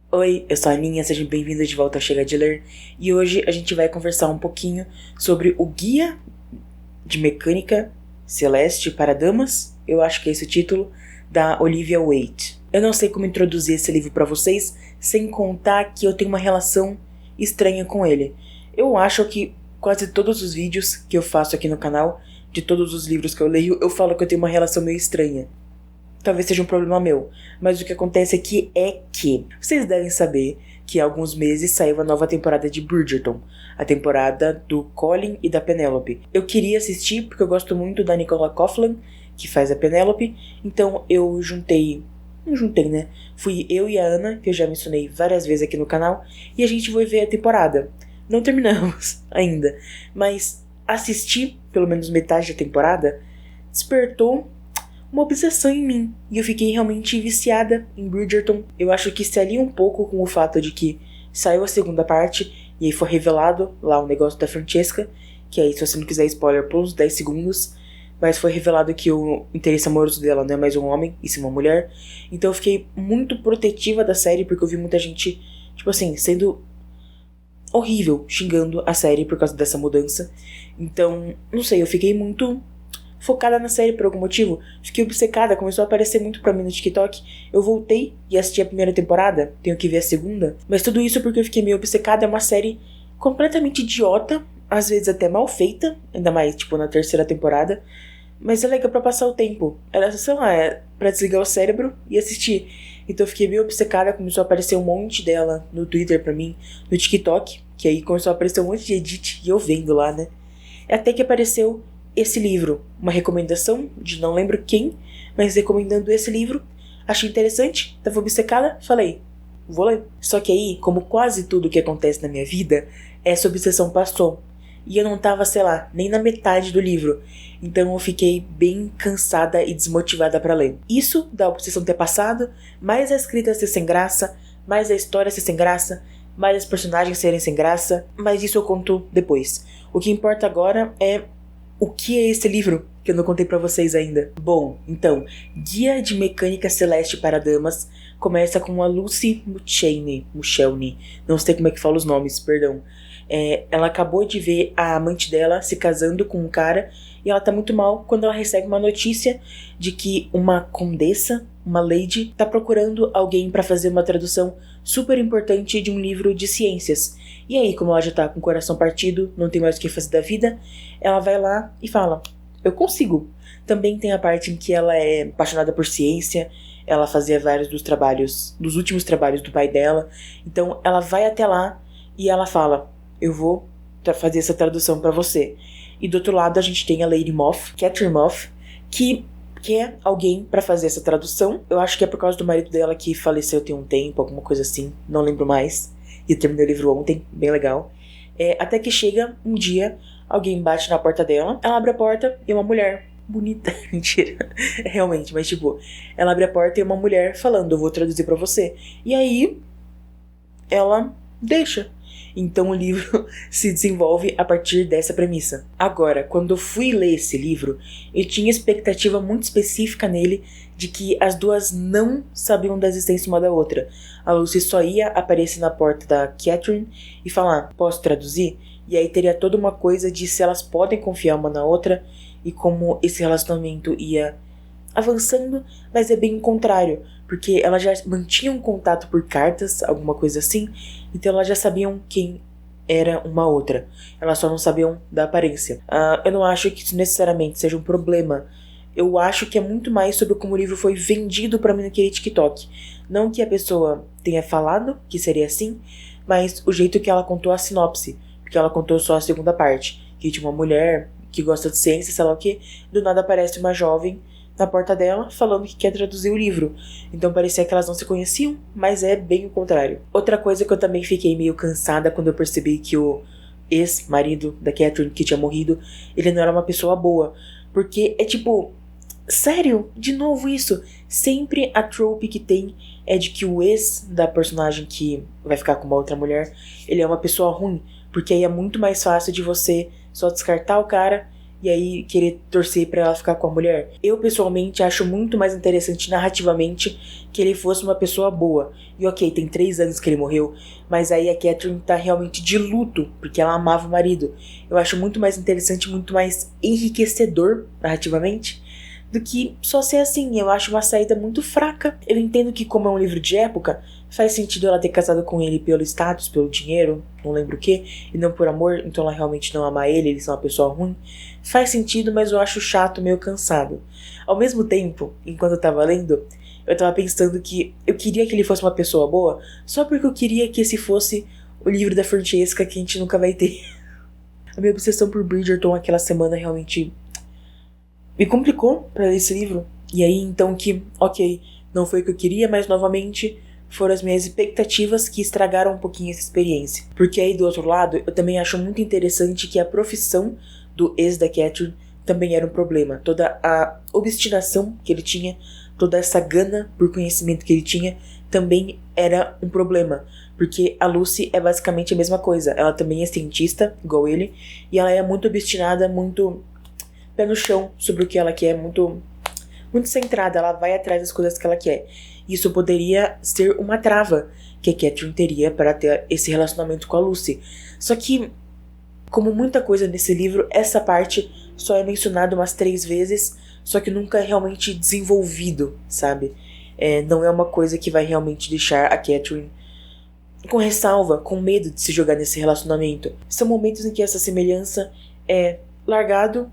Oi, eu sou a Aninha, sejam bem-vindos de volta ao Chega de Ler. E hoje a gente vai conversar um pouquinho sobre o Guia de Mecânica Celeste para Damas, eu acho que é esse o título, da Olivia Waite. Eu não sei como introduzir esse livro para vocês, sem contar que eu tenho uma relação estranha com ele. Eu acho que quase todos os vídeos que eu faço aqui no canal, de todos os livros que eu leio, eu falo que eu tenho uma relação meio estranha. Talvez seja um problema meu, mas o que acontece aqui é que vocês devem saber que há alguns meses saiu a nova temporada de Bridgerton, a temporada do Colin e da Penélope. Eu queria assistir porque eu gosto muito da Nicola Coughlan, que faz a Penélope, então eu né? Fui eu e a Ana, que eu já mencionei várias vezes aqui no canal, e a gente foi ver a temporada. Não terminamos ainda, mas assistir pelo menos metade da temporada despertou uma obsessão em mim, e eu fiquei realmente viciada em Bridgerton. Eu acho que se alia um pouco com o fato de que saiu a segunda parte, e aí foi revelado lá o negócio da Francesca, que aí, se você não quiser spoiler, por uns 10 segundos, mas foi revelado que o interesse amoroso dela não é mais um homem, e sim uma mulher. Então eu fiquei muito protetiva da série, porque eu vi muita gente, tipo assim, sendo horrível, xingando a série por causa dessa mudança. Então, não sei, eu fiquei muito focada na série por algum motivo. Fiquei obcecada, começou a aparecer muito pra mim no TikTok. Eu voltei e assisti a primeira temporada, tenho que ver a segunda. Mas tudo isso porque eu fiquei meio obcecada. É uma série completamente idiota, às vezes até mal feita, ainda mais tipo na terceira temporada. Mas é legal pra passar o tempo. Era, sei lá, pra desligar o cérebro e assistir. Então eu fiquei meio obcecada, começou a aparecer um monte dela no Twitter pra mim, no TikTok, que aí começou a aparecer um monte de edit e eu vendo lá, né? Até que apareceu esse livro, uma recomendação de não lembro quem, mas recomendando esse livro. Achei interessante, tava obcecada, falei, vou ler. Só que aí, como quase tudo que acontece na minha vida, essa obsessão passou. E eu não tava, sei lá, nem na metade do livro. Então eu fiquei bem cansada e desmotivada pra ler. Isso da obsessão ter passado, mais a escrita ser sem graça, mais a história ser sem graça, mais os personagens serem sem graça, mas isso eu conto depois. O que importa agora é o que é esse livro que eu não contei pra vocês ainda. Bom, então, Guia de Mecânica Celeste para Damas começa com a Lucy Muchelny, não sei como é que fala os nomes, perdão. Ela acabou de ver a amante dela se casando com um cara e ela tá muito mal quando ela recebe uma notícia de que uma condessa, uma lady, tá procurando alguém pra fazer uma tradução super importante de um livro de ciências. E aí, como ela já tá com o coração partido, não tem mais o que fazer da vida, ela vai lá e fala, eu consigo. Também tem a parte em que ela é apaixonada por ciência, ela fazia vários dos últimos trabalhos do pai dela, então ela vai até lá e ela fala, eu vou fazer essa tradução pra você. E do outro lado a gente tem a Lady Moth, Catherine Moth, que quer alguém pra fazer essa tradução. Eu acho que é por causa do marido dela que faleceu tem um tempo, alguma coisa assim, não lembro mais. E eu terminei o livro ontem, bem legal. Até que chega um dia, alguém bate na porta dela, ela abre a porta e é uma mulher bonita, mentira, realmente, mas tipo, ela abre a porta e é uma mulher falando, eu vou traduzir pra você. E aí, ela deixa. Então o livro se desenvolve a partir dessa premissa. Agora, quando eu fui ler esse livro, eu tinha expectativa muito específica nele de que as duas não sabiam da existência uma da outra. A Lucy só ia aparecer na porta da Catherine e falar, posso traduzir? E aí teria toda uma coisa de se elas podem confiar uma na outra e como esse relacionamento ia avançando, mas é bem o contrário, porque elas já mantinham contato por cartas, alguma coisa assim, então elas já sabiam quem era uma outra, elas só não sabiam da aparência. Eu não acho que isso necessariamente seja um problema, eu acho que é muito mais sobre como o livro foi vendido pra mim naquele TikTok. Não que a pessoa tenha falado que seria assim, mas o jeito que ela contou a sinopse, porque ela contou só a segunda parte, que tinha uma mulher que gosta de ciência, sei lá o que, do nada aparece uma jovem na porta dela, falando que quer traduzir o livro. Então parecia que elas não se conheciam, mas é bem o contrário. Outra coisa que eu também fiquei meio cansada quando eu percebi que o ex-marido da Catherine, que tinha morrido, ele não era uma pessoa boa. Porque é tipo, sério, de novo isso. Sempre a trope que tem é de que o ex da personagem que vai ficar com uma outra mulher, ele é uma pessoa ruim. Porque aí é muito mais fácil de você só descartar o cara e aí querer torcer pra ela ficar com a mulher. Eu pessoalmente acho muito mais interessante narrativamente que ele fosse uma pessoa boa. E ok, tem 3 anos que ele morreu, mas aí a Catherine tá realmente de luto, porque ela amava o marido. Eu acho muito mais interessante, muito mais enriquecedor narrativamente, do que só ser assim. Eu acho uma saída muito fraca. Eu entendo que, como é um livro de época, faz sentido ela ter casado com ele pelo status, pelo dinheiro, não lembro o que, e não por amor, então ela realmente não ama ele é uma pessoa ruim. Faz sentido, mas eu acho chato, meio cansado. Ao mesmo tempo, enquanto eu tava lendo, eu tava pensando que eu queria que ele fosse uma pessoa boa, só porque eu queria que esse fosse o livro da Francesca que a gente nunca vai ter. A minha obsessão por Bridgerton aquela semana realmente me complicou pra ler esse livro. E aí então que, ok, não foi o que eu queria, mas novamente foram as minhas expectativas que estragaram um pouquinho essa experiência. Porque aí do outro lado, eu também acho muito interessante que a profissão do ex da Catherine também era um problema. Toda a obstinação que ele tinha, toda essa gana por conhecimento que ele tinha, também era um problema. Porque a Lucy é basicamente a mesma coisa. Ela também é cientista, igual ele, e ela é muito obstinada, muito pé no chão sobre o que ela quer, muito centrada, ela vai atrás das coisas que ela quer. Isso poderia ser uma trava que a Catherine teria para ter esse relacionamento com a Lucy. Só que, como muita coisa nesse livro, essa parte só é mencionada umas 3 vezes, só que nunca é realmente desenvolvido, sabe? Não é uma coisa que vai realmente deixar a Catherine com ressalva, com medo de se jogar nesse relacionamento. São momentos em que essa semelhança é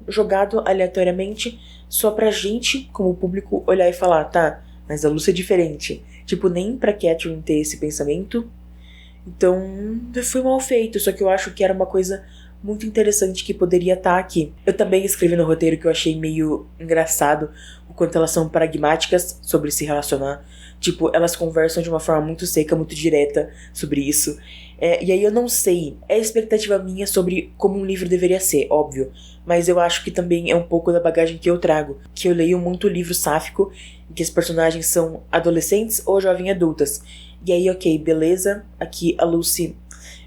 jogado aleatoriamente, só pra gente, como público, olhar e falar, tá, mas a Lucy é diferente. Tipo, nem pra Catherine ter esse pensamento. Então, foi mal feito, só que eu acho que era uma coisa muito interessante que poderia estar aqui. Eu também escrevi no roteiro que eu achei meio engraçado o quanto elas são pragmáticas sobre se relacionar. Tipo, elas conversam de uma forma muito seca, muito direta sobre isso. E aí eu não sei, é a expectativa minha sobre como um livro deveria ser, óbvio. Mas eu acho que também é um pouco da bagagem que eu trago. Que eu leio muito livro sáfico, em que os personagens são adolescentes ou jovens adultas. E aí, ok, beleza, aqui a Lucy,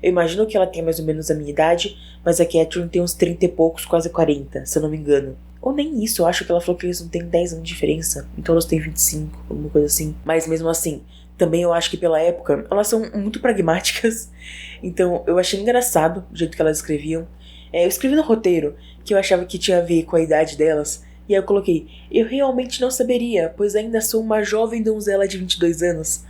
eu imagino que ela tem mais ou menos a minha idade, mas a Catherine tem uns 30 e poucos, quase 40, se eu não me engano. Ou nem isso, eu acho que ela falou que eles não têm 10 anos de diferença, então elas têm 25, alguma coisa assim. Mas mesmo assim, também eu acho que pela época, elas são muito pragmáticas, então eu achei engraçado o jeito que elas escreviam. Eu escrevi no roteiro que eu achava que tinha a ver com a idade delas, e aí eu coloquei, eu realmente não saberia, pois ainda sou uma jovem donzela de 22 anos.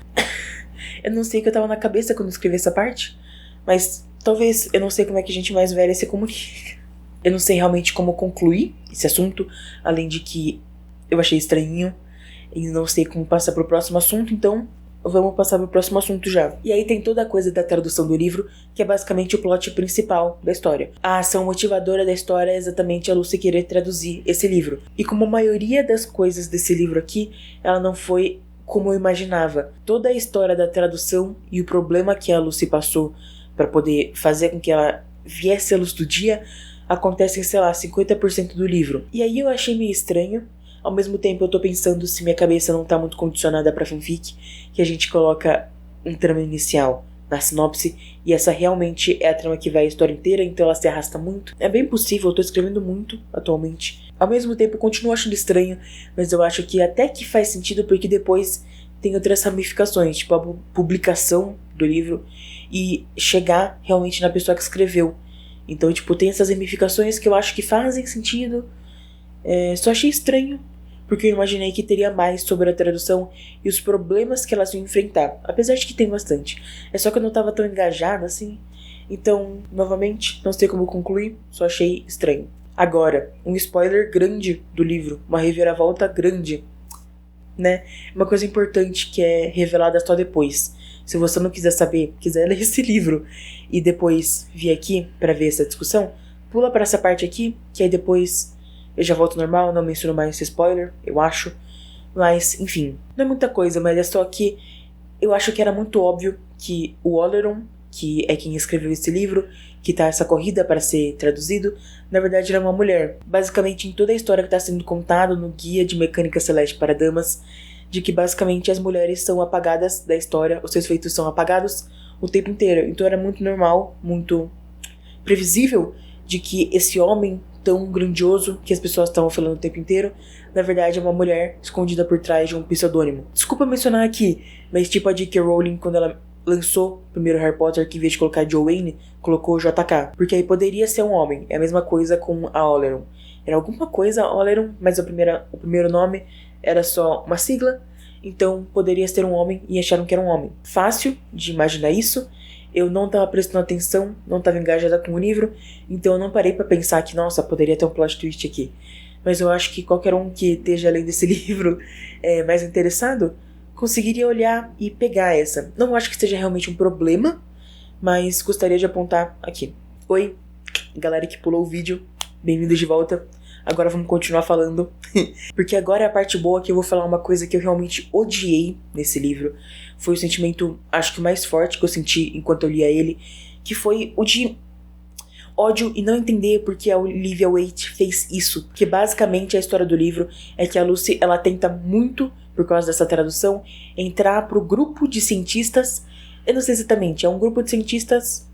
Eu não sei o que eu tava na cabeça quando escrevi essa parte, mas talvez eu não sei como é que a gente mais velha se comunica. Eu não sei realmente como concluir esse assunto, além de que eu achei estranhinho e não sei como passar pro próximo assunto, então vamos passar pro próximo assunto já. E aí tem toda a coisa da tradução do livro, que é basicamente o plot principal da história. A ação motivadora da história é exatamente a Lucy querer traduzir esse livro. E como a maioria das coisas desse livro aqui, ela não foi como eu imaginava. Toda a história da tradução e o problema que a Lucy passou para poder fazer com que ela viesse à luz do dia acontecem, sei lá, 50% do livro. E aí eu achei meio estranho. Ao mesmo tempo eu tô pensando se minha cabeça não tá muito condicionada pra fanfic, que a gente coloca um trama inicial na sinopse, e essa realmente é a trama que vai a história inteira, então ela se arrasta muito. É bem possível, eu tô escrevendo muito atualmente. Ao mesmo tempo eu continuo achando estranho, mas eu acho que até que faz sentido, porque depois tem outras ramificações, tipo a publicação do livro e chegar realmente na pessoa que escreveu. Então, tipo, tem essas ramificações que eu acho que fazem sentido. Só achei estranho, porque eu imaginei que teria mais sobre a tradução e os problemas que elas iam enfrentar. Apesar de que tem bastante. É só que eu não tava tão engajada assim. Então, novamente, não sei como concluir, só achei estranho. Agora, um spoiler grande do livro, uma reviravolta grande, né? Uma coisa importante que é revelada só depois. Se você não quiser saber, quiser ler esse livro e depois vir aqui pra ver essa discussão, pula pra essa parte aqui, que aí depois eu já volto ao normal, não menciono mais esse spoiler, eu acho. Mas, enfim, não é muita coisa, mas é só que eu acho que era muito óbvio que o Oleron, que é quem escreveu esse livro, que tá essa corrida para ser traduzido, na verdade era uma mulher. Basicamente em toda a história que está sendo contada no Guia de Mecânica Celeste para Damas, de que basicamente as mulheres são apagadas da história, os seus feitos são apagados o tempo inteiro. Então era muito normal, muito previsível de que esse homem tão grandioso que as pessoas estavam falando o tempo inteiro, na verdade é uma mulher escondida por trás de um pseudônimo. Desculpa mencionar aqui, mas tipo a J.K. Rowling, quando ela lançou o primeiro Harry Potter, que em vez de colocar Joanne, colocou JK, porque aí poderia ser um homem. É a mesma coisa com a Oleron. Era alguma coisa Oleron, mas o primeiro nome era só uma sigla, então poderia ser um homem e acharam que era um homem. Fácil de imaginar isso. Eu não estava prestando atenção, não estava engajada com o livro, então eu não parei para pensar que, nossa, poderia ter um plot twist aqui. Mas eu acho que qualquer um que esteja lendo esse livro mais interessado conseguiria olhar e pegar essa. Não acho que seja realmente um problema, mas gostaria de apontar aqui. Oi, galera que pulou o vídeo, bem-vindos de volta. Agora vamos continuar falando, porque agora é a parte boa, que eu vou falar uma coisa que eu realmente odiei nesse livro. Foi o sentimento, acho que mais forte que eu senti enquanto eu lia ele, que foi o de ódio e não entender porque a Olivia Waite fez isso. Que basicamente a história do livro é que a Lucy, ela tenta muito, por causa dessa tradução, entrar pro grupo de cientistas. Eu não sei exatamente, é um grupo de cientistas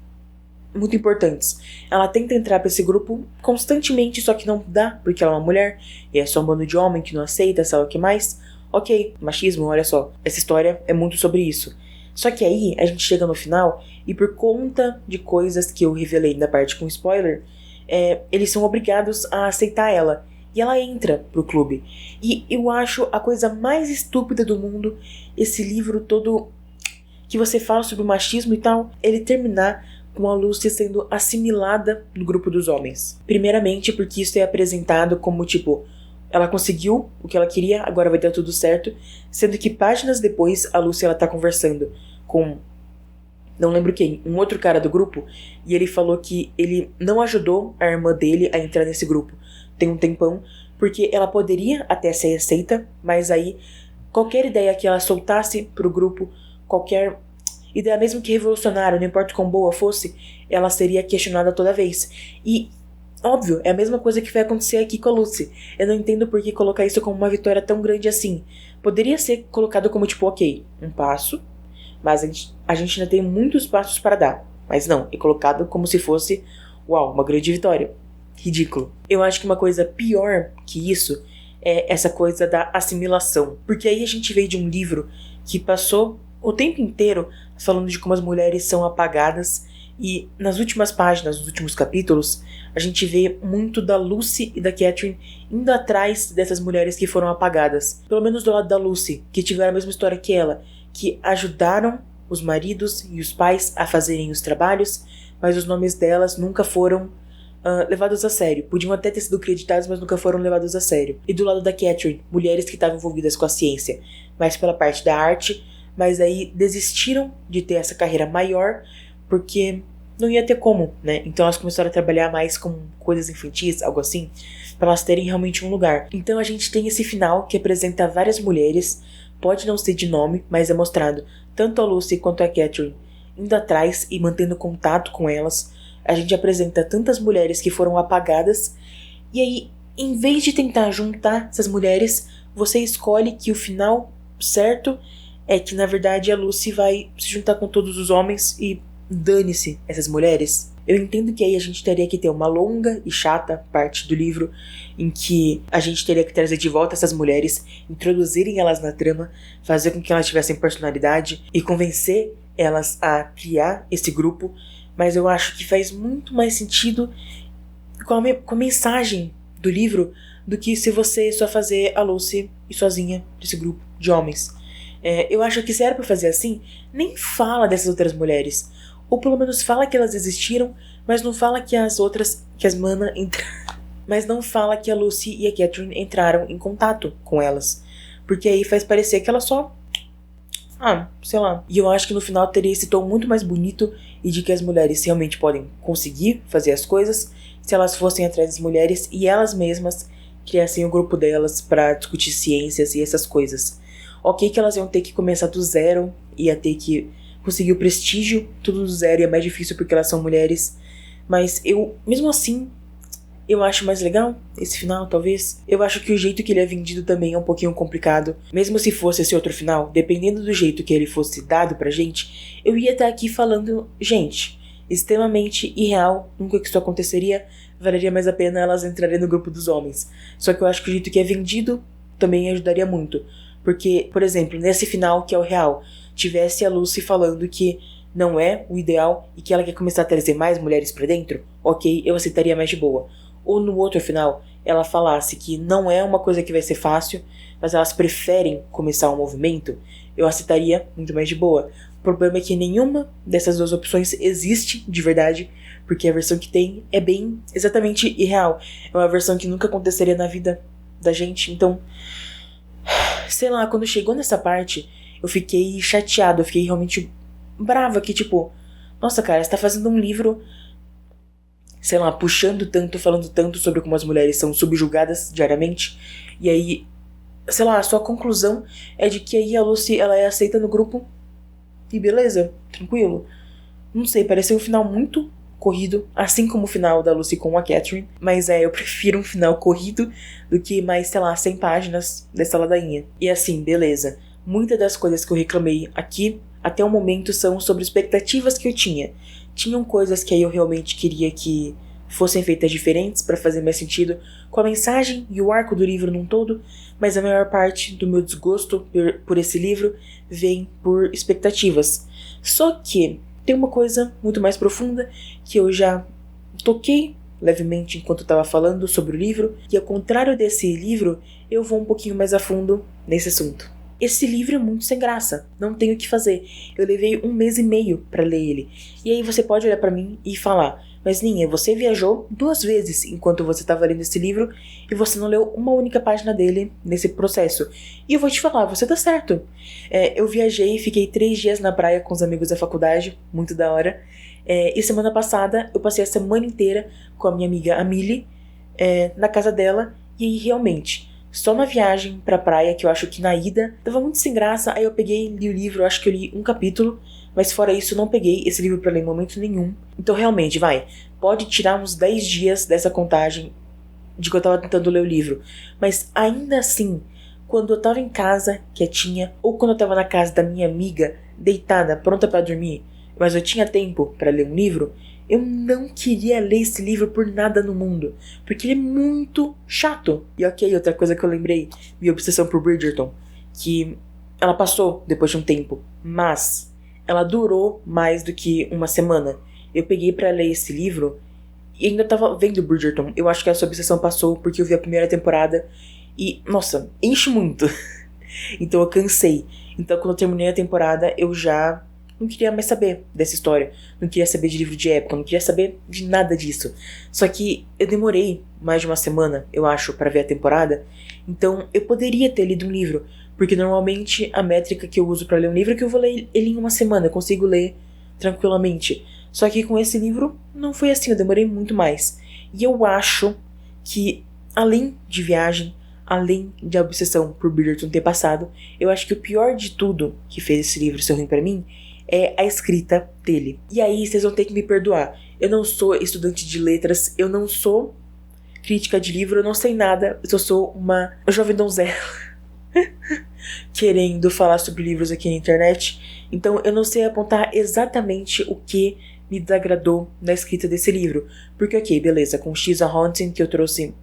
muito importantes. Ela tenta entrar pra esse grupo constantemente, só que não dá, porque ela é uma mulher, e é só um bando de homem que não aceita, sabe o que mais? Ok, machismo, olha só. Essa história é muito sobre isso. Só que aí, a gente chega no final, e por conta de coisas que eu revelei na parte com spoiler, eles são obrigados a aceitar ela. E ela entra pro clube. E eu acho a coisa mais estúpida do mundo, esse livro todo que você fala sobre o machismo e tal, ele terminar com a Lucy sendo assimilada no grupo dos homens. Primeiramente porque isso é apresentado como tipo, ela conseguiu o que ela queria, agora vai dar tudo certo, sendo que páginas depois a Lucy, ela tá conversando com, não lembro quem, um outro cara do grupo, e ele falou que ele não ajudou a irmã dele a entrar nesse grupo tem um tempão, porque ela poderia até ser aceita, mas aí qualquer ideia que ela soltasse pro grupo, qualquer ideia mesmo que revolucionária, não importa quão boa fosse, ela seria questionada toda vez. E, óbvio, é a mesma coisa que vai acontecer aqui com a Lucy. Eu não entendo por que colocar isso como uma vitória tão grande assim. Poderia ser colocado como tipo, ok, um passo, mas a gente ainda tem muitos passos para dar. Mas não, é colocado como se fosse, uau, uma grande vitória. Ridículo. Eu acho que uma coisa pior que isso é essa coisa da assimilação. Porque aí a gente veio de um livro que passou o tempo inteiro falando de como as mulheres são apagadas, e nas últimas páginas, nos últimos capítulos, a gente vê muito da Lucy e da Catherine indo atrás dessas mulheres que foram apagadas. Pelo menos do lado da Lucy, que tiveram a mesma história que ela, que ajudaram os maridos e os pais a fazerem os trabalhos, mas os nomes delas nunca foram levados a sério. Podiam até ter sido creditados, mas nunca foram levados a sério. E do lado da Catherine, mulheres que estavam envolvidas com a ciência, mais pela parte da arte, mas aí desistiram de ter essa carreira maior, porque não ia ter como, né? Então elas começaram a trabalhar mais com coisas infantis, algo assim, para elas terem realmente um lugar. Então a gente tem esse final que apresenta várias mulheres, pode não ser de nome, mas é mostrado tanto a Lucy quanto a Catherine indo atrás e mantendo contato com elas. A gente apresenta tantas mulheres que foram apagadas, e aí, em vez de tentar juntar essas mulheres, você escolhe que o final certo é que, na verdade, a Lucy vai se juntar com todos os homens e dane-se essas mulheres. Eu entendo que aí a gente teria que ter uma longa e chata parte do livro em que a gente teria que trazer de volta essas mulheres, introduzirem elas na trama, fazer com que elas tivessem personalidade e convencer elas a criar esse grupo. Mas eu acho que faz muito mais sentido com a mensagem do livro do que se você só fazer a Lucy ir sozinha desse grupo de homens. Eu acho que se era pra fazer assim, nem fala dessas outras mulheres. Ou pelo menos fala que elas existiram, mas não fala que as outras, que as mana entraram. Mas não fala que a Lucy e a Catherine entraram em contato com elas. Porque aí faz parecer que elas só... sei lá. E eu acho que no final teria esse tom muito mais bonito e de que as mulheres realmente podem conseguir fazer as coisas se elas fossem atrás das mulheres e elas mesmas criassem o grupo delas pra discutir ciências e essas coisas. Ok que elas iam ter que começar do zero, ia ter que conseguir o prestígio, tudo do zero, e é mais difícil porque elas são mulheres. Mas eu, mesmo assim, eu acho mais legal esse final, talvez. Eu acho que o jeito que ele é vendido também é um pouquinho complicado. Mesmo se fosse esse outro final, dependendo do jeito que ele fosse dado pra gente, eu ia estar aqui falando, gente, extremamente irreal, nunca que isso aconteceria, valeria mais a pena elas entrarem no grupo dos homens. Só que eu acho que o jeito que é vendido também ajudaria muito. Porque, por exemplo, nesse final que é o real, tivesse a Lucy falando que não é o ideal e que ela quer começar a trazer mais mulheres pra dentro, ok, eu aceitaria mais de boa. Ou no outro final, ela falasse que não é uma coisa que vai ser fácil, mas elas preferem começar um movimento, eu aceitaria muito mais de boa. O problema é que nenhuma dessas duas opções existe de verdade, porque a versão que tem é bem exatamente irreal. É uma versão que nunca aconteceria na vida da gente, então... Sei lá, quando chegou nessa parte, eu fiquei chateado, eu fiquei realmente brava, que tipo... Nossa, cara, você tá fazendo um livro... Sei lá, puxando tanto, falando tanto sobre como as mulheres são subjugadas diariamente. E aí, sei lá, a sua conclusão é de que aí a Lucy, ela é aceita no grupo. E beleza, tranquilo. Não sei, pareceu um final muito corrido, assim como o final da Lucy com a Catherine. Mas eu prefiro um final corrido do que mais, sei lá, 100 páginas dessa ladainha. E assim, beleza. Muitas das coisas que eu reclamei aqui, até o momento, são sobre expectativas que eu tinha. Tinham coisas que aí eu realmente queria que fossem feitas diferentes para fazer mais sentido com a mensagem e o arco do livro num todo, mas a maior parte do meu desgosto por esse livro vem por expectativas. Só que tem uma coisa muito mais profunda que eu já toquei levemente enquanto eu estava falando sobre o livro, e ao contrário desse livro, eu vou um pouquinho mais a fundo nesse assunto. Esse livro é muito sem graça, não tenho o que fazer. Eu levei 1 mês e meio para ler ele. E aí você pode olhar para mim e falar: mas Ninha, você viajou 2 vezes enquanto você estava lendo esse livro e você não leu uma única página dele nesse processo. E eu vou te falar, você tá certo. Eu viajei e fiquei 3 dias na praia com os amigos da faculdade, muito da hora. E semana passada eu passei a semana inteira com a minha amiga Amelie na casa dela. E aí realmente... Só na viagem pra praia, que eu acho que na ida tava muito sem graça, aí eu peguei e li o livro, eu acho que eu li um capítulo, mas fora isso eu não peguei esse livro pra ler em momento nenhum. Então realmente, pode tirar uns 10 dias dessa contagem de que eu tava tentando ler o livro. Mas ainda assim, quando eu tava em casa, quietinha, ou quando eu tava na casa da minha amiga, deitada, pronta pra dormir, mas eu tinha tempo pra ler um livro, eu não queria ler esse livro por nada no mundo, porque ele é muito chato. E ok, outra coisa que eu lembrei, minha obsessão por Bridgerton, que ela passou depois de um tempo, mas ela durou mais do que uma semana. Eu peguei pra ler esse livro e ainda tava vendo Bridgerton. Eu acho que essa obsessão passou porque eu vi a primeira temporada e, nossa, enche muito. Então eu cansei. Então quando eu terminei a temporada, eu já... não queria mais saber dessa história, não queria saber de livro de época, não queria saber de nada disso. Só que eu demorei mais de uma semana, eu acho, para ver a temporada, então eu poderia ter lido um livro, porque normalmente a métrica que eu uso para ler um livro é que eu vou ler ele em uma semana, eu consigo ler tranquilamente. Só que com esse livro não foi assim, eu demorei muito mais. E eu acho que, além de viagem, além de a obsessão por Bridgerton ter passado, eu acho que o pior de tudo que fez esse livro ser ruim pra mim é a escrita dele. E aí vocês vão ter que me perdoar. Eu não sou estudante de letras, eu não sou crítica de livro, eu não sei nada. Eu só sou uma jovem donzela querendo falar sobre livros aqui na internet. Então eu não sei apontar exatamente o que me desagradou na escrita desse livro. Porque ok, beleza, com She's a Haunting, que eu trouxe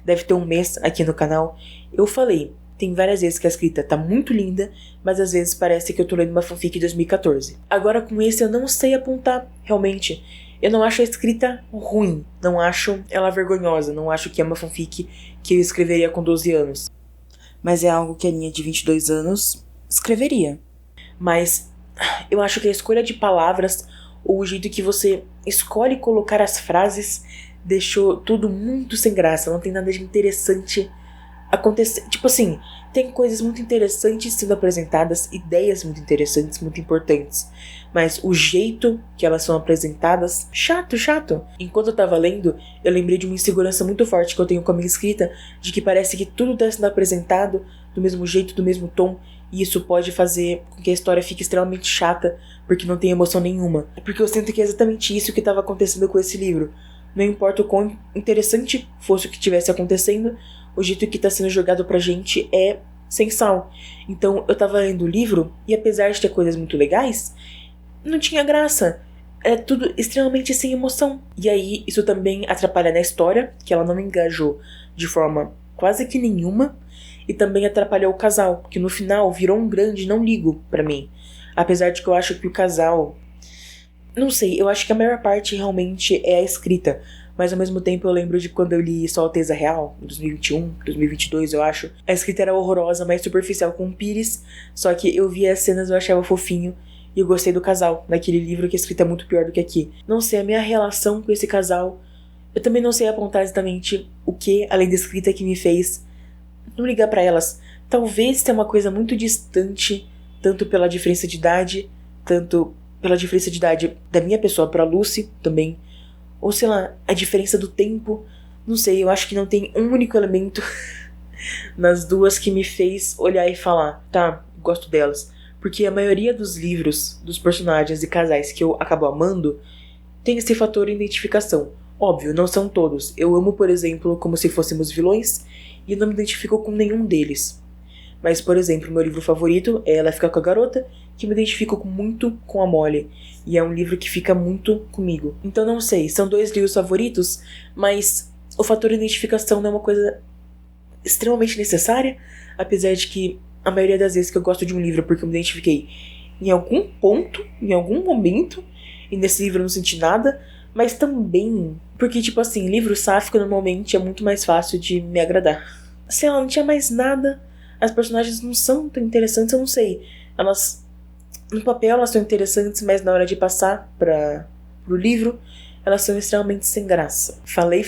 deve ter 1 mês aqui no canal, eu falei... Tem várias vezes que a escrita tá muito linda, mas às vezes parece que eu tô lendo uma fanfic de 2014. Agora com esse eu não sei apontar, realmente. Eu não acho a escrita ruim, não acho ela vergonhosa, não acho que é uma fanfic que eu escreveria com 12 anos. Mas é algo que a Ninha de 22 anos escreveria. Mas eu acho que a escolha de palavras, ou o jeito que você escolhe colocar as frases, deixou tudo muito sem graça, não tem nada de interessante acontecer. Tipo assim, tem coisas muito interessantes sendo apresentadas, ideias muito interessantes, muito importantes, mas o jeito que elas são apresentadas, chato. Enquanto eu tava lendo, eu lembrei de uma insegurança muito forte que eu tenho com a minha escrita, de que parece que tudo tá sendo apresentado do mesmo jeito, do mesmo tom, e isso pode fazer com que a história fique extremamente chata, porque não tem emoção nenhuma. Porque eu sinto que é exatamente isso que estava acontecendo com esse livro. Não importa o quão interessante fosse o que estivesse acontecendo, o jeito que está sendo jogado pra gente é sem sal. Então eu tava lendo o livro e apesar de ter coisas muito legais, não tinha graça. é tudo extremamente sem emoção. E aí isso também atrapalha na história, que ela não me engajou de forma quase que nenhuma. E também atrapalhou o casal, que no final virou um grande não ligo pra mim. Apesar de que eu acho que o casal... Não sei, eu acho que a maior parte realmente é a escrita. Mas ao mesmo tempo eu lembro de quando eu li Sua Alteza Real, em 2021, 2022 eu acho. A escrita era horrorosa, mais superficial com o Pires. Só que eu via as cenas e eu achava fofinho. E eu gostei do casal, naquele livro que a escrita é muito pior do que aqui. Não sei, a minha relação com esse casal... Eu também não sei apontar exatamente o que, além da escrita, que me fez não ligar pra elas. Talvez tenha uma coisa muito distante, tanto pela diferença de idade, tanto pela diferença de idade da minha pessoa pra Lucy também. Ou sei lá, a diferença do tempo. Não sei, eu acho que não tem um único elemento nas duas que me fez olhar e falar, tá, gosto delas. Porque a maioria dos livros, dos personagens e casais que eu acabo amando, tem esse fator identificação. Óbvio, não são todos. Eu amo, por exemplo, Como Se Fôssemos Vilões, e não me identifico com nenhum deles. Mas, por exemplo, meu livro favorito é Ela Fica com a Garota, que me identifico muito com a Molly. E é um livro que fica muito comigo. Então não sei, são 2 livros favoritos, mas o fator identificação não é uma coisa extremamente necessária, apesar de que a maioria das vezes que eu gosto de um livro é porque eu me identifiquei em algum ponto, em algum momento, e nesse livro eu não senti nada, mas também porque, tipo assim, livro sáfico normalmente é muito mais fácil de me agradar. Sei lá, não tinha mais nada, as personagens não são tão interessantes, eu não sei. Elas, no papel elas são interessantes, mas na hora de passar pro livro, elas são extremamente sem graça. Falei,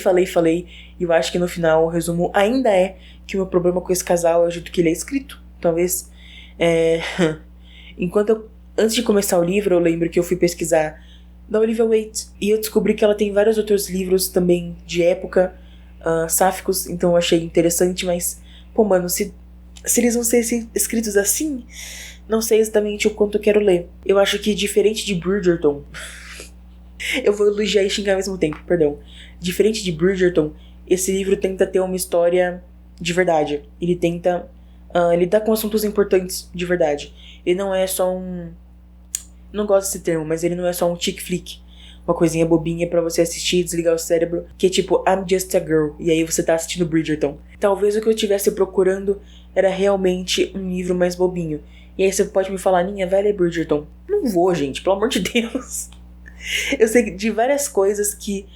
e eu acho que no final o resumo ainda é que o meu problema com esse casal é o jeito que ele é escrito. Talvez, antes de começar o livro, eu lembro que eu fui pesquisar da Olivia Waite, e eu descobri que ela tem vários outros livros também de época, sáficos, então eu achei interessante, mas, pô, mano, se eles vão ser escritos assim, não sei exatamente o quanto eu quero ler. Eu acho que diferente de Bridgerton, eu vou elogiar e xingar ao mesmo tempo, perdão. Diferente de Bridgerton, esse livro tenta ter uma história de verdade. Ele tenta lidar com assuntos importantes de verdade. Ele não é só um... Não gosto desse termo, mas ele não é só um chick flick. Uma coisinha bobinha pra você assistir e desligar o cérebro. Que é tipo, I'm just a girl. E aí você tá assistindo Bridgerton. Talvez o que eu estivesse procurando era realmente um livro mais bobinho. E aí você pode me falar, Ninha, vai ler Bridgerton. Não vou, gente, pelo amor de Deus. Eu sei de várias coisas que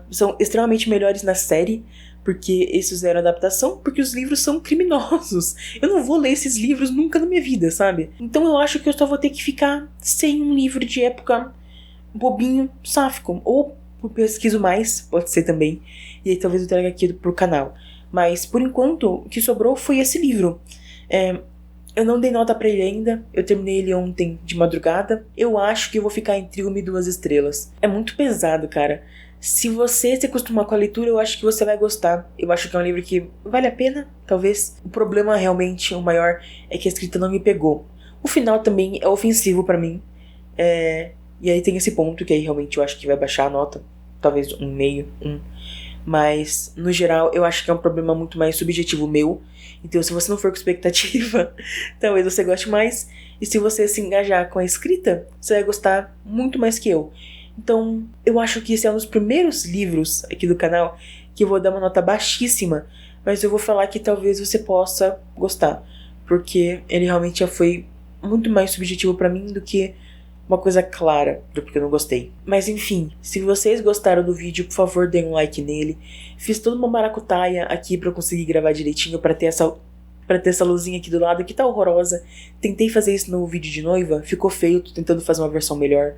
são extremamente melhores na série, porque eles fizeram adaptação, porque os livros são criminosos. Eu não vou ler esses livros nunca na minha vida, sabe? Então eu acho que eu só vou ter que ficar sem um livro de época bobinho, sáfico. Ou pesquiso mais, pode ser também. E aí talvez eu traga aqui pro canal. Mas por enquanto, o que sobrou foi esse livro. Eu não dei nota pra ele ainda. Eu terminei ele ontem de madrugada. Eu acho que eu vou ficar entre 1 e 2 estrelas. É muito pesado, cara. Se você se acostumar com a leitura, eu acho que você vai gostar. Eu acho que é um livro que vale a pena, talvez. O problema realmente, o maior, é que a escrita não me pegou. O final também é ofensivo pra mim. E aí tem esse ponto que aí realmente eu acho que vai baixar a nota. Talvez 1,5, 1. Mas, no geral, eu acho que é um problema muito mais subjetivo meu. Então, se você não for com expectativa, talvez você goste mais. E se você se engajar com a escrita, você vai gostar muito mais que eu. Então, eu acho que esse é um dos primeiros livros aqui do canal que eu vou dar uma nota baixíssima, mas eu vou falar que talvez você possa gostar, porque ele realmente já foi muito mais subjetivo pra mim do que uma coisa clara do porque eu não gostei. Mas enfim, se vocês gostaram do vídeo, por favor, deem um like nele. Fiz toda uma maracutaia aqui pra eu conseguir gravar direitinho, pra ter essa luzinha aqui do lado que tá horrorosa. Tentei fazer isso no vídeo de noiva, ficou feio, tô tentando fazer uma versão melhor.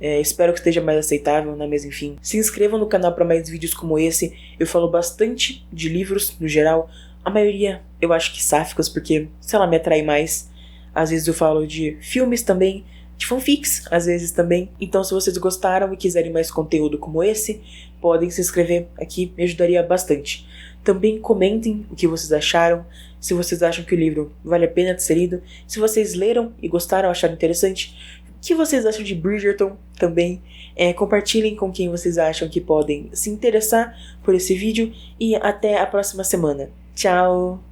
Espero que esteja mais aceitável, né? Mas enfim, se inscrevam no canal para mais vídeos como esse. Eu falo bastante de livros no geral. A maioria eu acho que sáficos, porque, sei lá, me atrai mais. Às vezes eu falo de filmes também, de fanfics, às vezes também. Então se vocês gostaram e quiserem mais conteúdo como esse, podem se inscrever aqui, me ajudaria bastante. Também comentem o que vocês acharam, se vocês acham que o livro vale a pena de ser lido, se vocês leram e gostaram, acharam interessante. O que vocês acham de Bridgerton também? Compartilhem com quem vocês acham que podem se interessar por esse vídeo. E até a próxima semana. Tchau!